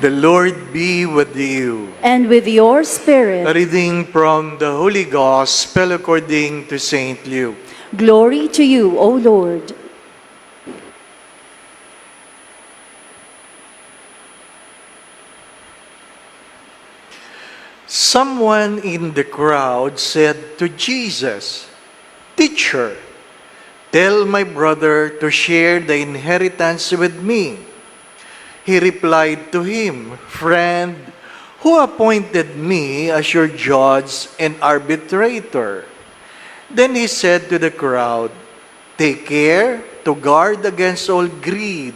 The Lord be with you. And with your spirit. A reading from the Holy Gospel according to St. Luke. Glory to you, O Lord. Someone in the crowd said to Jesus, "Teacher, tell my brother to share the inheritance with me." He replied to him, "Friend, who appointed me as your judge and arbitrator?" Then he said to the crowd, "Take care to guard against all greed,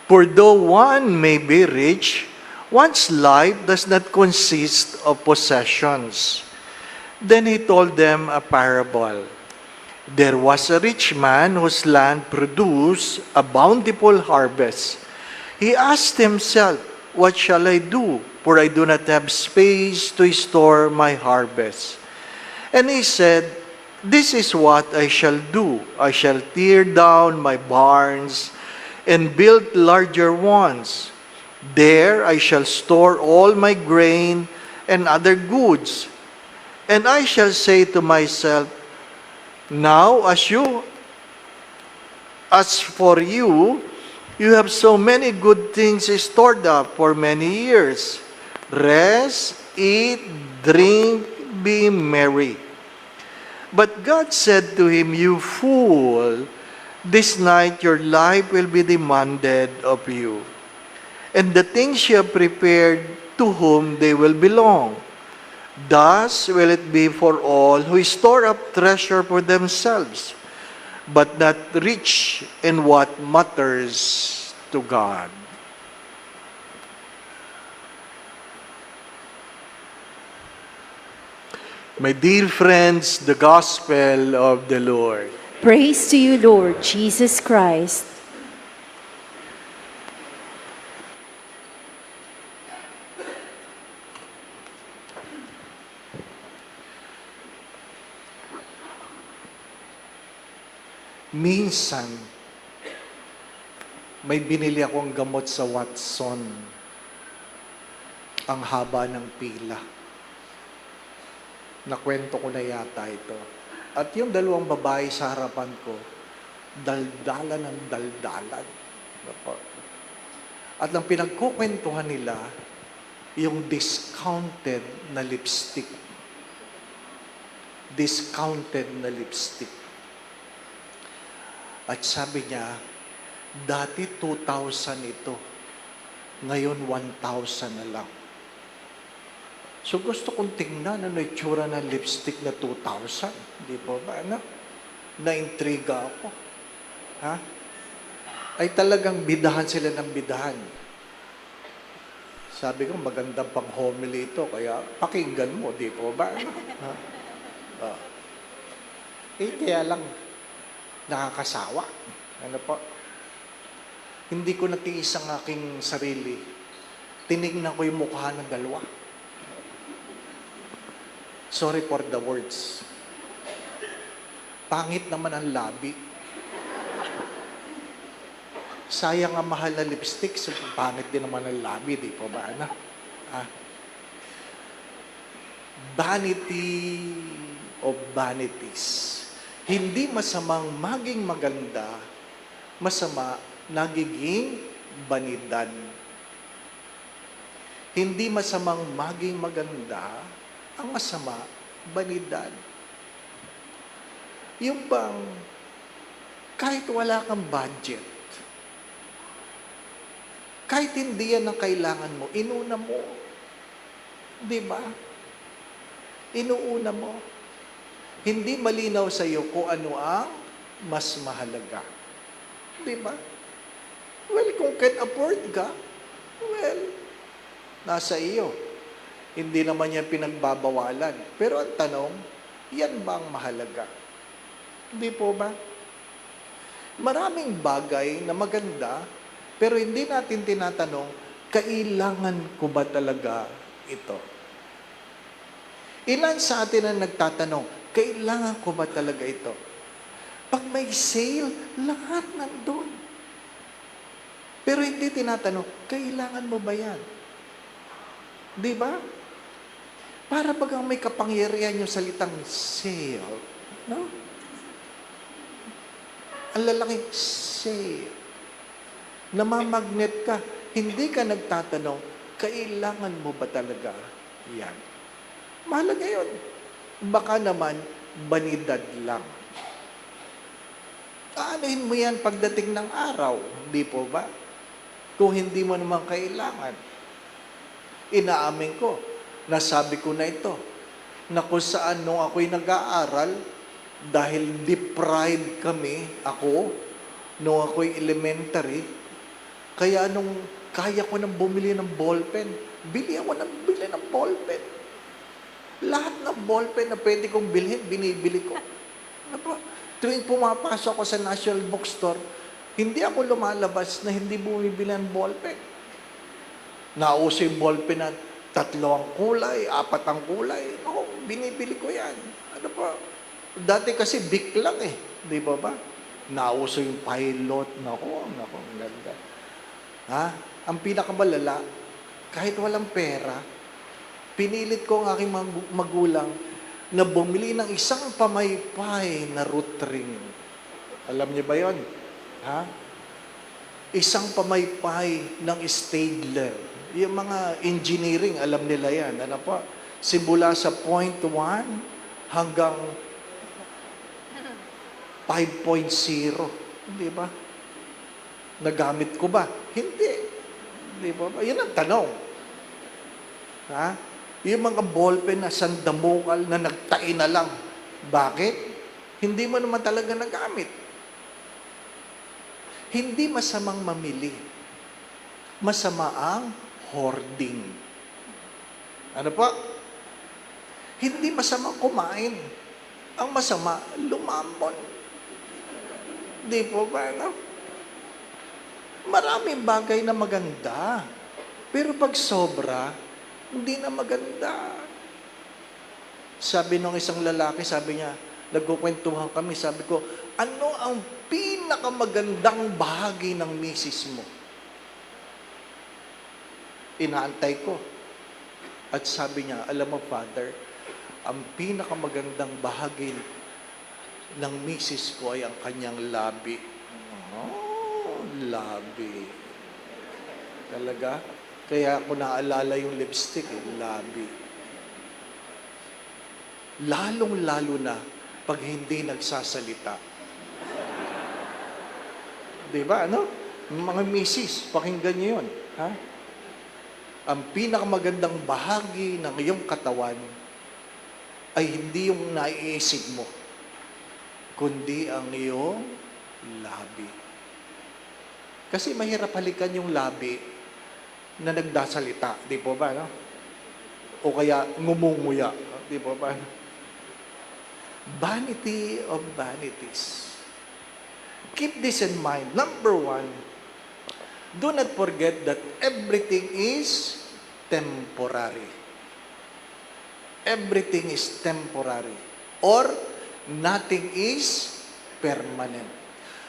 for though one may be rich, one's life does not consist of possessions." Then he told them a parable. There was a rich man whose land produced a bountiful harvest. He asked himself, "What shall I do? For I do not have space to store my harvest." And he said, "This is what I shall do. I shall tear down my barns and build larger ones. There I shall store all my grain and other goods. And I shall say to myself, now as for you, you have so many good things stored up for many years. Rest, eat, drink, be merry." But God said to him, "You fool, this night your life will be demanded of you. And the things you have prepared, to whom they will belong. Thus will it be for all who store up treasure for themselves, but not rich in what matters to God." My dear friends, the Gospel of the Lord. Praise to you, Lord Jesus Christ. Minsan, may binili akong gamot sa Watson. Ang haba ng pila. Nakwento ko na yata ito. At yung dalawang babae sa harapan ko, daldalan ng daldalan. At ang pinagkukwentuhan nila, yung discounted na lipstick. Discounted na lipstick. At sabi niya, dati 2,000 ito. Ngayon 1,000 na lang. So gusto kong tingnan ano itsura ng lipstick na 2,000. Di po ba? Ano? Na-intriga ako. Ha? Ay talagang bidahan sila ng bidahan. Sabi ko, magandang pang homily ito, kaya pakinggan mo, di po ba? Ano? Ha? Kaya lang, nakakasawa. Ano po? Hindi ko natiis ang aking sarili. Tinignan ko yung mukha ng dalawa. Sorry for the words. Pangit naman ang labi. Sayang ang mahal na lipstick, so pangit din naman ang labi, di po ba? Ano? Vanity of vanities. Hindi masamang maging maganda, masama nagiging banidad. Hindi masamang maging maganda, ang masama, banidad. Yung bang, kahit wala kang budget, kahit hindi yan ang kailangan mo, inuna mo. Di ba? Inuuna mo. Hindi malinaw sa iyo kung ano ang mas mahalaga. Di ba? Well, kung can afford ka, well, nasa iyo. Hindi naman yan pinagbabawalan. Pero ang tanong, yan ba ang mahalaga? Hindi po ba? Maraming bagay na maganda, pero hindi natin tinatanong, kailangan ko ba talaga ito? Ilan sa atin ang nagtatanong, kailangan ko ba talaga ito? Pag may sale, lahat nandun. Pero hindi tinatanong, kailangan mo ba yan? Di ba? Para bagang may kapangyarihan yung salitang sail. No? Ang lalaking sail. Namamagnet ka. Hindi ka nagtatanong, kailangan mo ba talaga yan? Mahalaga yun. Baka naman, banidad lang. Aanuhin mo yan pagdating ng araw. Hindi po ba? Kung hindi mo naman kailangan. Inaamin ko, nasabi ko na ito, na kung saan nung ako'y nag-aaral, dahil deprived kami, nung ako'y elementary, kaya nung kaya ko nang bumili ng ballpen, bili ng ballpen. Lahat ng ballpen na pwede kong bilhin, binibili ko. Ano po? Tuwing pumapasok ako sa National Bookstore, hindi ako lumalabas na hindi bumibili ng ballpen. Nauso yung ballpen na 3 ang kulay, 4 ang kulay. Ako, binibili ko yan. Ano po? Dati kasi Bic lang Di ba? Nauso yung pilot. Nako, ang ganda. Ha? Ang pinakamalala, kahit walang pera, pinilit ko ang aking magulang na bumili ng isang pamaypay na root ring. Alam niyo ba yon? Ha? Isang pamaypay ng Staedtler. Yung mga engineering, alam nila yan. Ano po? Simula sa 0.1 hanggang 5.0. Di ba? Nagamit ko ba? Hindi. Di ba? Yan ang tanong. Ha? Yung mga ballpen na sandamukal na nagtain na lang. Bakit? Hindi mo naman talaga nagamit. Hindi masamang mamili. Masama ang hoarding. Ano po? Hindi masamang kumain. Ang masama, lumambon. Di po ba, no? Maraming bagay na maganda. Pero pag sobra, hindi na maganda. Sabi nung isang lalaki, sabi niya, nagkukwentuhan kami, sabi ko, ano ang pinakamagandang bahagi ng misis mo? Inaantay ko. At sabi niya, alam mo, Father, ang pinakamagandang bahagi ng misis ko ay ang kanyang labi. Oh, labi. Talaga? Kaya ako naalala yung lipstick, labi. Lalong-lalo na pag hindi nagsasalita. Diba, ano? Mga misis, pakinggan niyo yun. Ha? Ang pinakamagandang bahagi ng iyong katawan ay hindi yung naiisip mo, kundi ang iyong labi. Kasi mahirap halikan yung labi na nagdasalita, di po ba, no? O kaya ngumunguya, di po ba? Vanity of vanities. Keep this in mind. Number 1, do not forget that everything is temporary. Everything is temporary. Or nothing is permanent.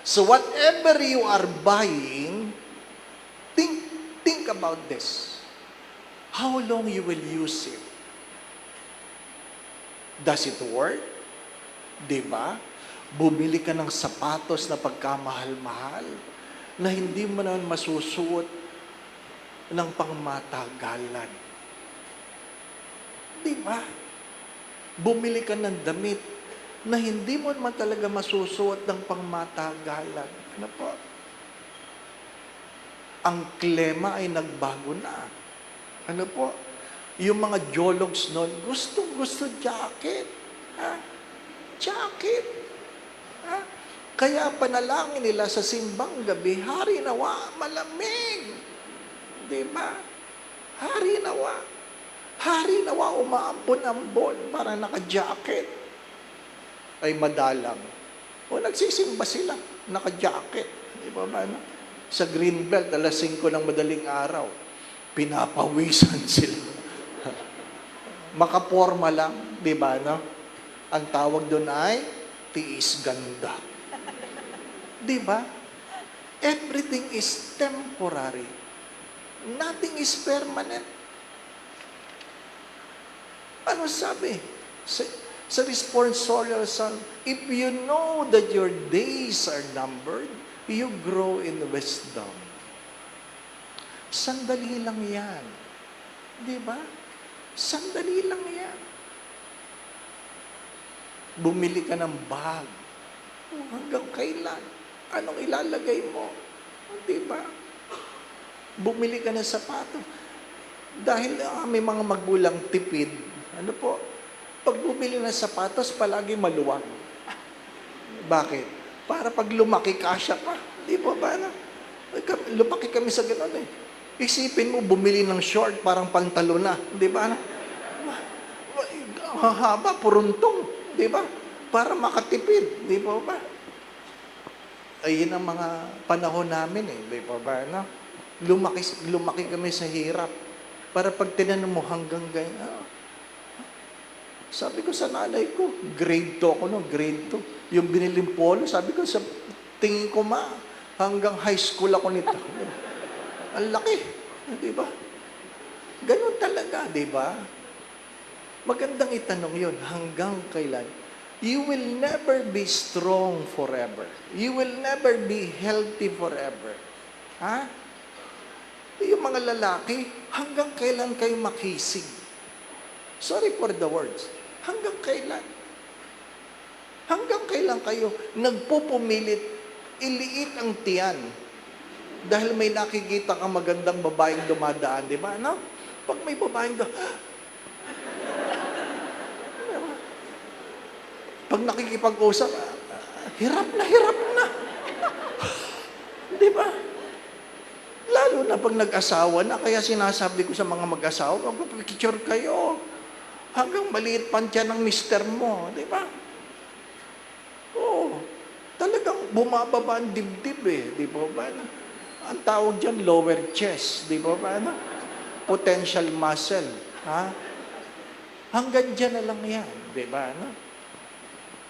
So whatever you are buying, think about this. How long you will use it? Does it work? Diba? Bumili ka ng sapatos na pagkamahal-mahal na hindi mo naman masusuot ng pangmatagalan. Diba? Bumili ka ng damit na hindi mo naman talaga masusuot ng pangmatagalan. Ano po? Ang klema ay nagbago na. Ano po? Yung mga jologs noon, gusto jacket. Ha? Jacket. Ha? Kaya panalangin nila sa simbang gabi, hari nawa, malamig. Diba? Hari nawa. Hari nawa, umaambon-ambon para naka-jacket. Ay madalang. O nagsisimba sila, naka-jacket. Diba ba? No? Sa Greenbelt, alas 5 ng madaling araw, pinapawisan sila. Makaporma lang, di ba, no? Ang tawag doon ay tiis ganda. Di ba? Everything is temporary. Nothing is permanent. Ano sabi? Sa responsorial psalm, if you know that your days are numbered, you grow in wisdom. Sandali lang yan. Di ba? Sandali lang yan. Bumili ka ng bag. Hanggang kailan? Anong ilalagay mo? Di ba? Bumili ka ng sapato. Dahil may mga magulang tipid, ano po, pag bumili ng sapatos, palagi maluwag. Bakit? Para pag lumaki, kasya pa. Di ba ba? Lumaki kami sa gano'n eh. Isipin mo, bumili ng short, parang pantalon na. Di ba? Hahaba, puruntong. Di ba? Para makatipid. Di ba ba? Ayun ang mga panahon namin eh. Di ba ba? No? Lumaki kami sa hirap. Para pag tinanong mo hanggang ganyan. Sabi ko sa nanay ko, grade 2 ako no, grade 2. Yung biniling polo, sabi ko sa tingin ko hanggang high school ako nito. Ang laki, di ba? Ganun talaga, di ba? Magandang itanong yun, hanggang kailan? You will never be strong forever. You will never be healthy forever. Ha? Yung mga lalaki, hanggang kailan kayo makisig? Sorry for the words. Hanggang kailan? Hanggang kailan kayo nagpupumilit, iliit ang tiyan dahil may nakikita kang magandang babaeng dumadaan, di ba? No? Pag may babaeng pag nakikipag-usap, hirap na. Di ba? Lalo na pag nag-asawa na, kaya sinasabi ko sa mga mag-asawa, magpapicture kayo. Hanggang maliit pa tiyan ng mister mo, di ba? Oo. Talagang bumababa ang dibdib eh, di ba ba? Ang tawag dyan, lower chest, di ba ba? Potential muscle. Ha? Hanggang dyan na lang yan, di ba?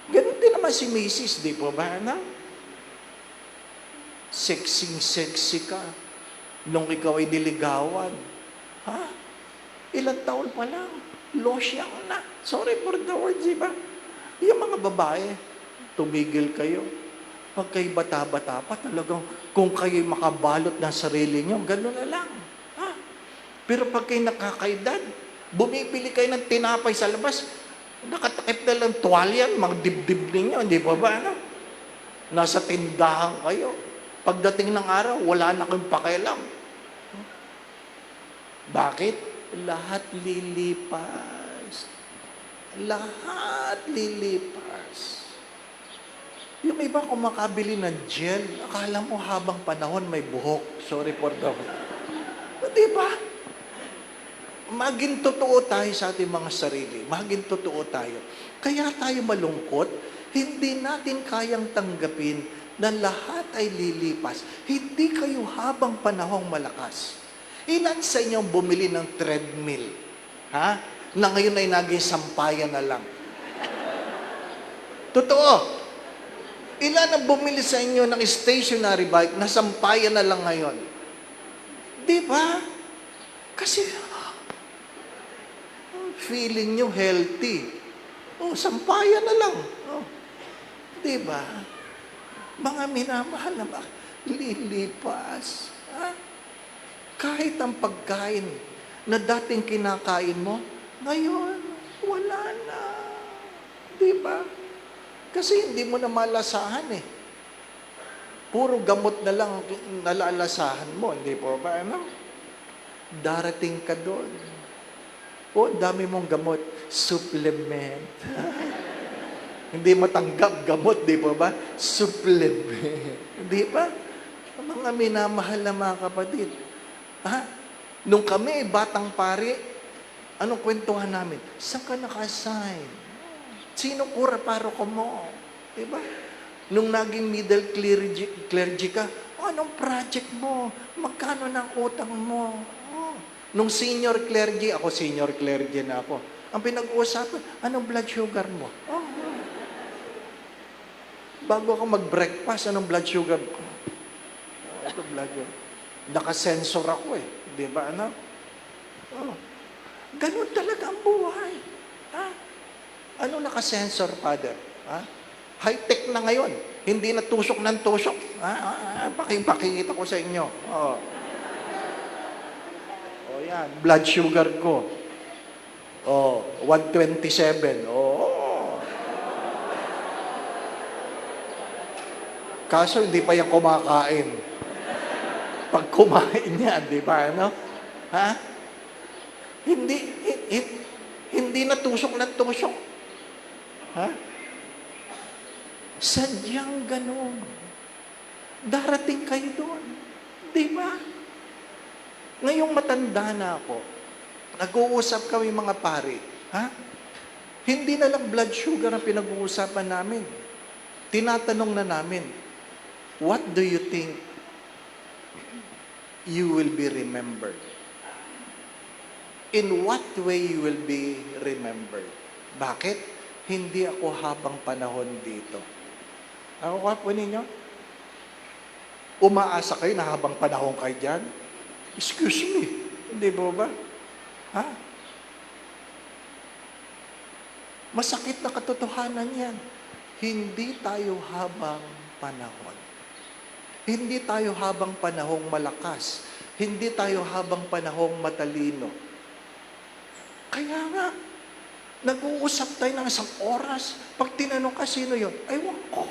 Ganun din naman si Mrs., di ba ba? Sexy ka nung ikaw ay niligawan. Ha? Ilang taon pa lang, losyang na. Sorry for the words, di ba? Yung mga babae, tumigil kayo. Pag kayo bata-bata pa, talagang kung kayo makabalot ng sarili nyo, gano'n na lang. Ha? Pero pag kayo nakakaedad, bumibili kayo ng tinapay sa labas, nakatakip na lang tuwalyan, mga dibdib ninyo, hindi ba ba? Ano? Nasa tindahan kayo. Pagdating ng araw, wala na kayong pakialam. Bakit? Lahat lilipas. Lahat lilipas. Yung iba kung makabili ng gel, akala mo habang panahon may buhok. Sorry for the... Di ba? Maging totoo tayo sa ating mga sarili. Maging totoo tayo. Kaya tayo malungkot, hindi natin kayang tanggapin na lahat ay lilipas. Hindi kayo habang panahong malakas. Ilan sa inyo bumili ng treadmill? Ha? Na ngayon ay naging sampayan na lang. Totoo. Ilan ang bumili sa inyo ng stationary bike na sampayan na lang ngayon? Di ba? Kasi feeling nyo healthy. Sampayan na lang. Di ba? Mga minamahal na ba? Lilipas. Ha? Kahit ang pagkain na dating kinakain mo, ngayon, wala na. Di ba? Kasi hindi mo na malasahan eh. Puro gamot na lang nalalasahan mo. Hindi po ba? Ano? Darating ka doon. Dami mong gamot. Supplement. Hindi matanggap gamot, di ba ba? Supplement. Di ba? Mga minamahal na mga kapatid. Ha? Nung kami, batang pari, anong kwentuhan namin? Saan ka naka-assign? Sino paroko mo? Diba? Nung naging middle clergy ka, anong project mo? Magkano ng utang mo? Nung senior clergy, ako senior clergy na ako. Ang pinag-uusapan, anong blood sugar mo? Bago ako mag-breakfast, anong blood sugar mo? Ito blood sugar. Nakasensor ako eh. Di ba, ano? Ganun talaga ang buhay. Ha? Ano naka-sensor, Father? Ha? High-tech na ngayon. Hindi na tusok ng tusok. Pakikita ko sa inyo. Oh. Oh, yan. Blood sugar ko. Oh, 127. Oh. Kaso hindi pa yan kumakain. Pag kumain yan, di ba? Ano? Ha? Hindi, hindi na tusok ng tusok. Ha? Sadyang ganun. Darating kayo doon. Di ba? Ngayong matanda na ako, nag-uusap kami mga pari. Ha? Hindi na lang blood sugar ang pinag-uusapan namin. Tinatanong na namin, what do you think you will be remembered? In what way you will be remembered? Bakit? Hindi ako habang panahon dito. Ako po ninyo? Umaasa kayo na habang panahon kayo dyan? Excuse me. Hindi po ba? Ha? Masakit na katotohanan yan. Hindi tayo habang panahon. Hindi tayo habang panahong malakas. Hindi tayo habang panahong matalino. Kaya nga, nag-uusap tayo ng isang oras. Pag tinanong ka, sino yun? Aywan ko.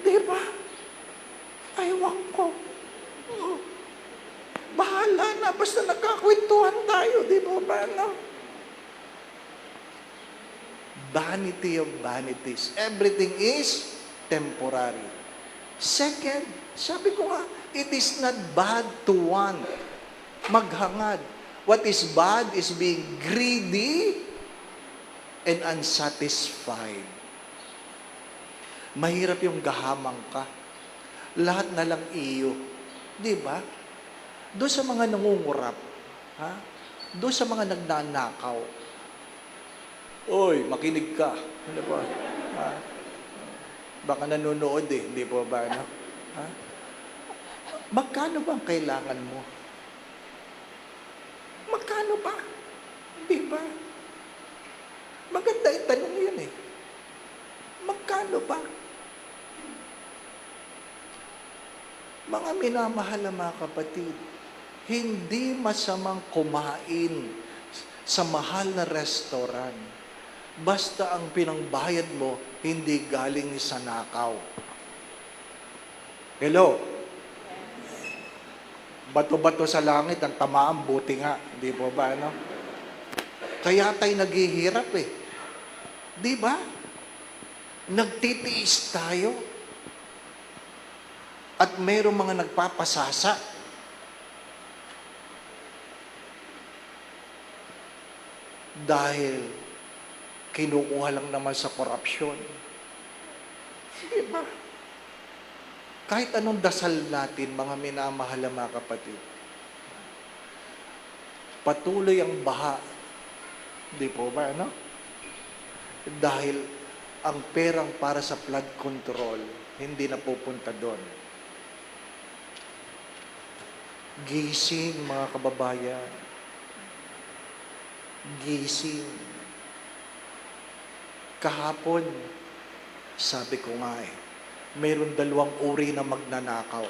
Diba? Aywan ko. Oh. Bahala na, basta nagkakwentuhan tayo. Di ba? No? Vanity of vanities. Everything is temporary. Second, sabi ko nga, it is not bad to want. Maghangad. What is bad is being greedy and unsatisfied. Mahirap yung gahamang ka. Lahat na lang iyo. Di ba? Doon sa mga nangungurap, ha? Doon sa mga nagnanakaw. Oy, makinig ka. Ano ba? Ha? Baka nanonood eh. Hindi po ba? No? Ha? Magkano ba ang kailangan mo? Magkano ba? Di ba? Maganda itanong yun eh. Magkano ba? Mga minamahal na mga kapatid, hindi masamang kumain sa mahal na restaurant. Basta ang pinangbayad mo, hindi galing sa nakaw. Hello? Bato-bato sa langit, ang tamaan, buti nga. Di ba ba, ano? Kaya tayo naghihirap eh. Di ba? Nagtitiis tayo. At mayroong mga nagpapasasa. Dahil kinukuha lang naman sa korupsyon. Di ba? Kahit anong dasal natin, mga minamahal na mga kapatid, patuloy ang baha. Di po ba, ano? Dahil ang perang para sa flood control, hindi na pupunta doon. Gising, mga kababayan. Gising. Kahapon, sabi ko nga mayroon 2 uri na magnanakaw.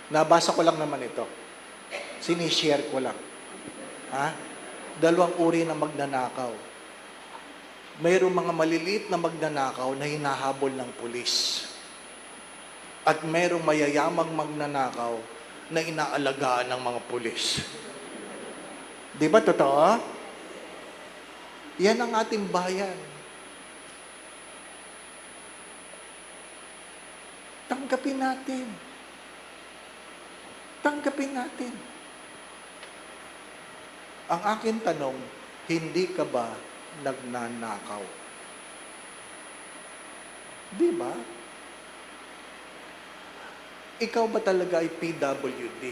Nabasa ko lang naman ito. Sinishare ko lang. Ha? 2 uri na magnanakaw. Mayroong mga maliliit na magnanakaw na hinahabol ng pulis. At mayroong mayayamang magnanakaw na inaalagaan ng mga pulis. Di ba totoo? Yan ang ating bayan. Tanggapin natin. Tanggapin natin. Ang akin tanong, hindi ka ba nagnanakaw? Di ba? Ikaw ba talaga ay PWD?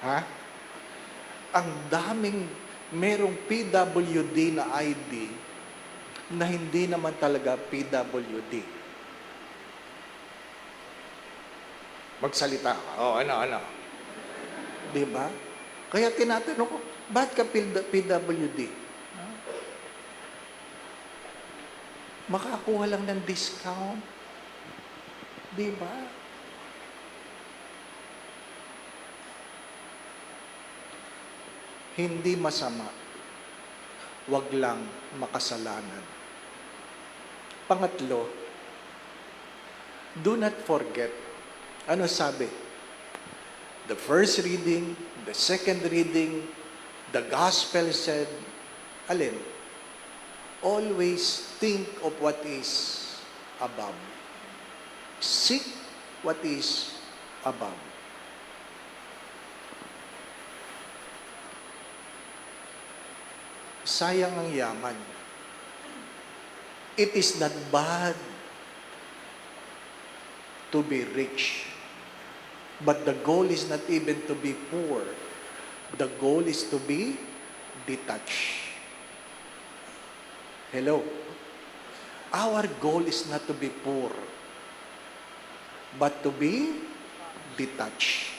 Ha? Ang daming merong PWD na ID na hindi naman talaga PWD. Magsalita ka. Oh, ano? Di ba? Kaya tinatanong ko, ba't ka PWD? Makakuha lang ng discount. Di ba? Hindi masama. Wag lang makasalanan. Pangatlo, do not forget. Ano sabi? The first reading, the second reading, the gospel said, alin? Always think of what is above. Seek what is above. Sayang ang yaman. It is not bad to be rich. But the goal is not even to be poor. The goal is to be detached. Hello? Our goal is not to be poor, but to be detached.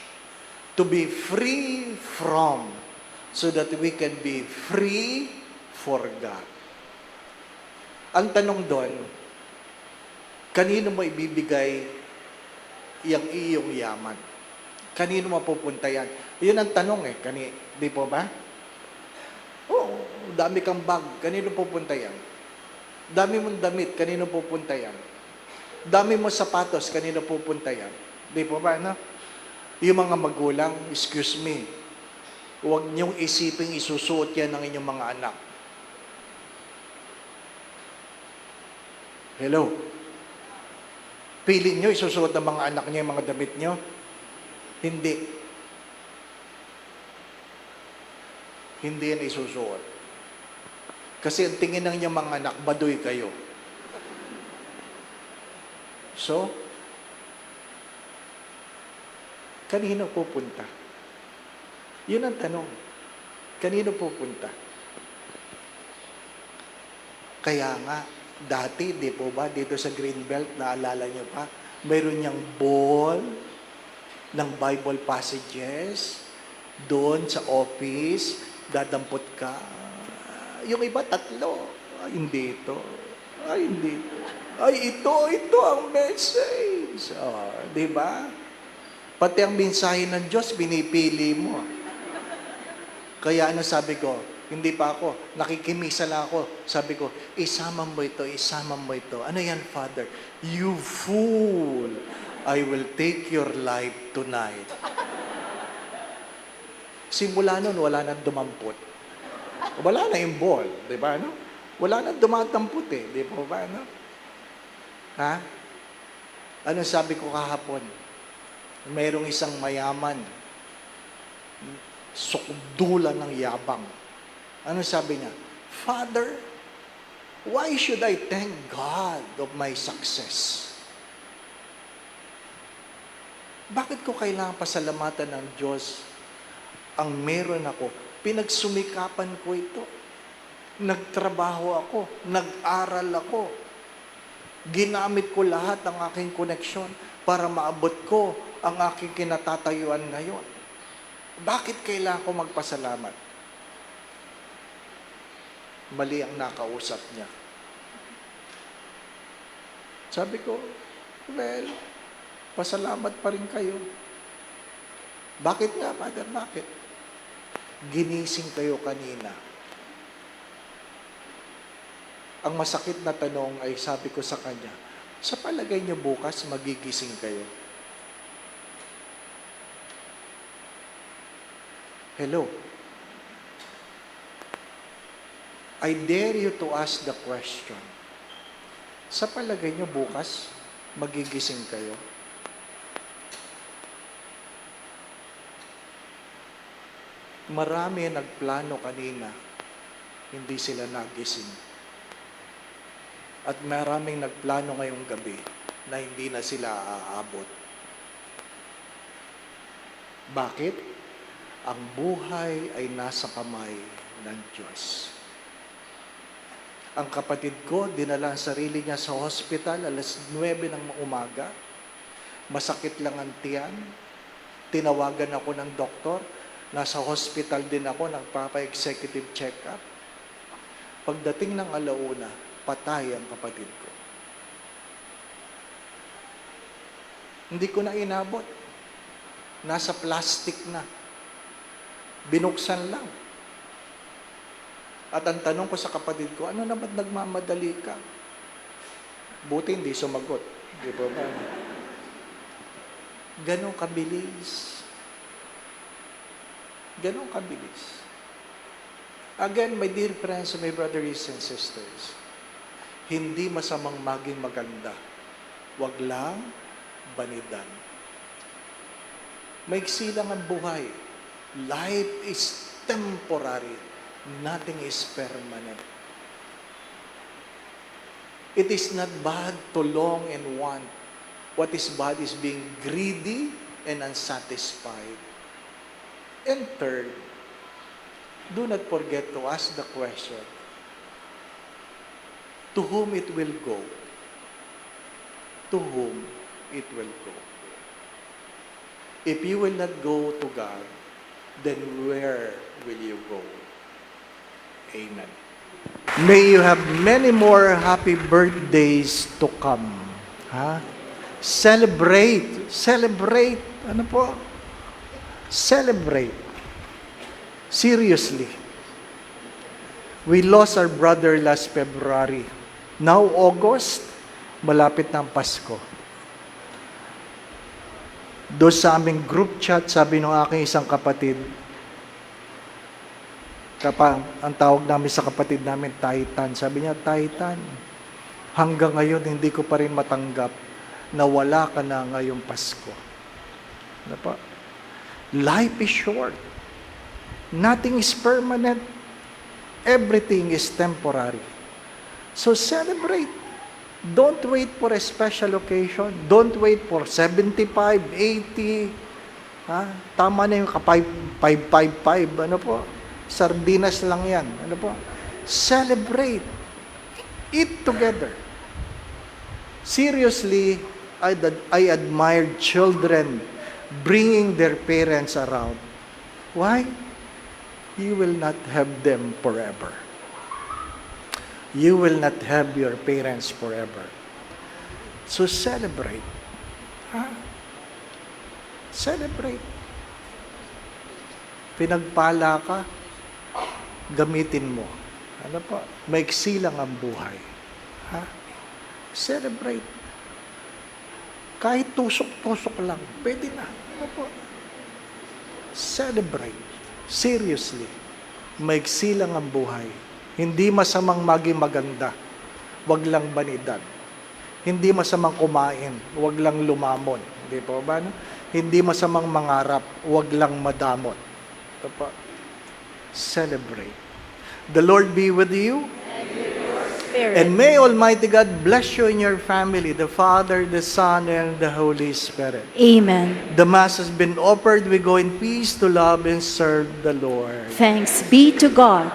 To be free from, so that we can be free for God. Ang tanong doon, kanino mo ibibigay yung iyong yaman? Kanino mapupunta yan? Yun ang tanong di po ba? Oo, dami kang bag, kanino pupunta yan? Dami mong damit, kanino pupunta yan? Dami mo sapatos, kanino pupunta yan? Di po ba, no? Yung mga magulang, excuse me, huwag niyong isiping isusuot yan ng inyong mga anak. Hello? Pili niyo, isusuot ng mga anak niyo yung mga damit niyo? Hindi. Hindi yan isusuot. Kasi ang tingin ng inyong mga anak, baduy kayo. So, kanino pupunta? Yun ang tanong. Kanino pupunta? Kaya nga, dati, di po ba, dito sa Greenbelt, naalala nyo pa, mayroon niyang ball ng Bible passages doon sa office, dadampot ka. Yung iba, 3. Ay, hindi ito. Ay, hindi ito. Ay, ito ang message. Oh, di ba? Pati ang mensahe ng Diyos, binipili mo. Kaya ano sabi ko, hindi pa ako, nakikimisa lang ako. Sabi ko, isama mo ito, isama mo ito. Ano yan, Father? You fool! I will take your life tonight. Simula nun, wala nang dumampot. Wala na yung ball, di ba, no? Wala nang dumatampot di ba, no? Ha? Ano sabi ko kahapon? Mayroong isang mayaman, sukdulan ng yabang. Ano sabi niya? Father, why should I thank God of my success? Bakit ko kailangan pasalamatan ng Diyos ang meron ako? Pinagsumikapan ko ito. Nagtrabaho ako. Nag-aral ako. Ginamit ko lahat ng aking koneksyon para maabot ko ang aking kinatatayuan ngayon. Bakit kailangan ko magpasalamat? Mali ang nakausap niya. Sabi ko, well, pasalamat pa rin kayo. Bakit nga, Father? Bakit? Ginising kayo kanina. Ang masakit na tanong ay sabi ko sa kanya, sa palagay niyo bukas magigising kayo? Hello? I dare you to ask the question. Sa palagay niyo bukas magigising kayo? Marami nagplano kanina, hindi sila nagising. At maraming nagplano ngayong gabi na hindi na sila aabot. Bakit? Ang buhay ay nasa kamay ng Diyos. Ang kapatid ko, dinala ang sarili niya sa hospital alas 9 ng umaga. Masakit lang ang tiyan. Tinawagan ako ng doktor. Nasa hospital din ako, nagpapa-executive check-up. Pagdating ng alauna, patay ang kapatid ko. Hindi ko na inabot. Nasa plastic na. Binuksan lang. At ang tanong ko sa kapatid ko, ano naman nagmamadali ka? Buti hindi sumagot. Di ba ba? Ganon kabilis. Ganon kabilis. Again, my dear friends, my brothers and sisters, hindi masamang maging maganda. Wag lang banidan. Maiksi lang ang buhay. Life is temporary. Nothing is permanent. It is not bad to long and want. What is bad is being greedy and unsatisfied. And third, do not forget to ask the question, to whom it will go? To whom it will go? If you will not go to God, then where will you go? Amen. May you have many more happy birthdays to come. Ha? Celebrate. Celebrate. Ano po? Celebrate. Seriously. We lost our brother last February. Now, August, malapit na ang Pasko. Doon sa aming group chat, sabi ng aking isang kapatid, ang tawag namin sa kapatid namin, Titan. Sabi niya, Titan, hanggang ngayon hindi ko pa rin matanggap na wala ka na ngayong Pasko. Ano pa? Life is short. Nothing is permanent. Everything is temporary. So celebrate. Don't wait for a special occasion. Don't wait for 75, 80. Ha? Tama na yung ka-555. Ano po? Sardinas lang yan. Ano po? Celebrate. Eat together. Seriously, I admire children bringing their parents around. Why? You will not have them forever. You will not have your parents forever. So celebrate. Ha? Celebrate. Pinagpala ka, gamitin mo. Ano po? Maiksi lang ang buhay. Ha? Celebrate. Kahit tusok-tusok lang, pwede na. Ano po? Celebrate. Seriously. Maiksi lang ang buhay. Hindi masamang maging maganda. Wag lang banidan. Hindi masamang kumain. Wag lang lumamon. Hindi po ba? No? Hindi masamang mangarap. Wag lang madamot. Ito po. Celebrate. The Lord be with you. Spirit. And may Almighty God bless you and your family, the Father, the Son, and the Holy Spirit. Amen. The Mass has been offered. We go in peace to love and serve the Lord. Thanks be to God.